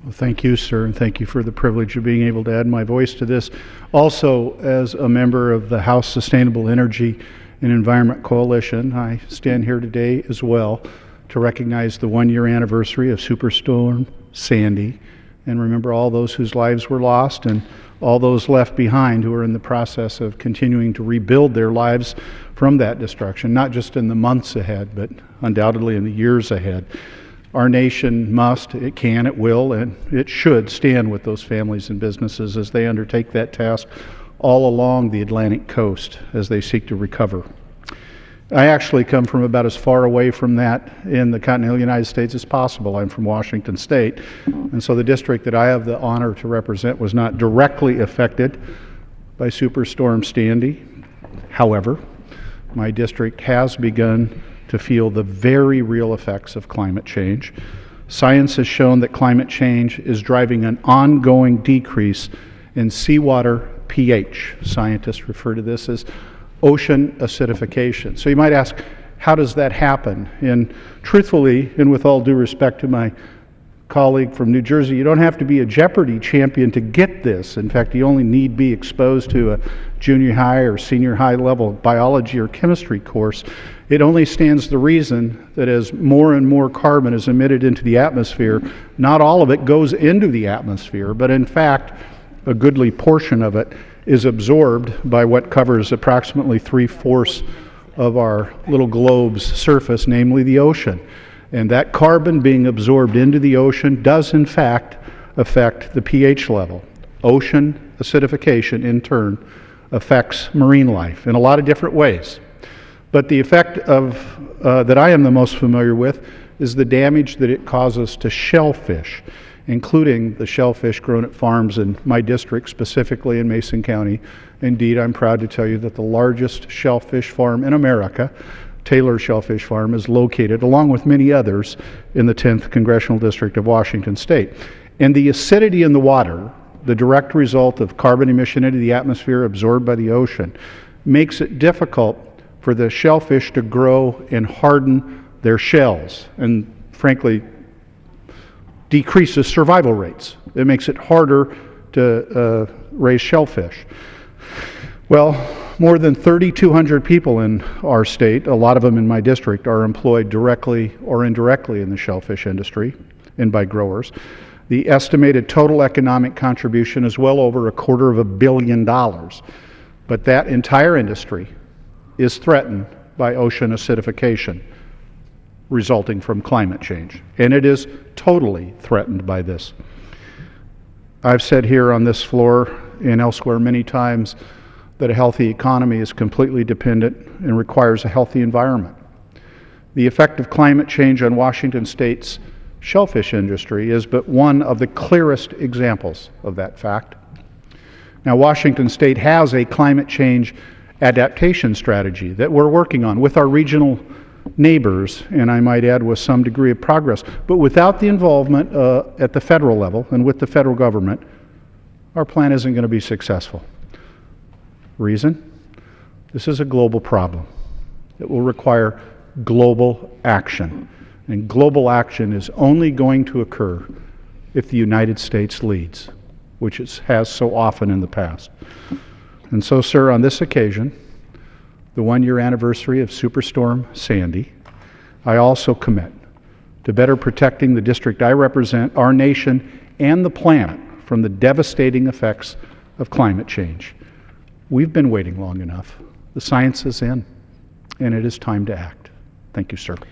Well, thank you, sir, and thank you for the privilege of being able to add my voice to this. Also, as a member of the House Sustainable Energy and Environment Coalition, I stand here today as well to recognize the one-year anniversary of Superstorm Sandy and remember all those whose lives were lost and all those left behind who are in the process of continuing to rebuild their lives from that destruction, not just in the months ahead, but undoubtedly in the years ahead. Our nation must, it can, it will, and it should stand with those families and businesses as they undertake that task all along the Atlantic coast as they seek to recover. I actually come from about as far away from that in the continental United States as possible. I'm from Washington State, and so the district that I have the honor to represent was not directly affected by Superstorm Sandy. However, my district has begun to feel the very real effects of climate change. Science has shown that climate change is driving an ongoing decrease in seawater pH. Scientists refer to this as ocean acidification. So you might ask, how does that happen? And truthfully, and with all due respect to my colleague from New Jersey, you don't have to be a Jeopardy champion to get this. In fact, you only need be exposed to a junior high or senior high level biology or chemistry course. It only stands to reason that as more and more carbon is emitted into the atmosphere, not all of it goes into the atmosphere, but in fact, a goodly portion of it is absorbed by what covers approximately 3/4 of our little globe's surface, namely the ocean. And that carbon being absorbed into the ocean does in fact affect the pH level. Ocean acidification, in turn, affects marine life in a lot of different ways. But the effect of that I am the most familiar with is the damage that it causes to shellfish, including the shellfish grown at farms in my district, specifically in Mason County. Indeed, I'm proud to tell you that the largest shellfish farm in America, Taylor Shellfish Farm, is located, along with many others, in the 10th Congressional District of Washington State. And the acidity in the water, the direct result of carbon emission into the atmosphere absorbed by the ocean, makes it difficult for the shellfish to grow and harden their shells, and frankly, decreases survival rates. It makes it harder to raise shellfish. Well, more than 3,200 people in our state, a lot of them in my district, are employed directly or indirectly in the shellfish industry and by growers. The estimated total economic contribution is well over $250 million. But that entire industry is threatened by ocean acidification resulting from climate change. And it is totally threatened by this. I've said here on this floor and elsewhere many times that a healthy economy is completely dependent and requires a healthy environment. The effect of climate change on Washington State's shellfish industry is but one of the clearest examples of that fact. Now, Washington State has a climate change adaptation strategy that we're working on with our regional neighbors, and I might add with some degree of progress. But without the involvement at the federal level and with the federal government, our plan isn't going to be successful. Reason? This is a global problem. It will require global action. And global action is only going to occur if the United States leads, which it has so often in the past. And so, sir, on this occasion, the one-year anniversary of Superstorm Sandy, I also commit to better protecting the district I represent, our nation, and the planet from the devastating effects of climate change. We've been waiting long enough. The science is in, and it is time to act. Thank you, sir. Thank you.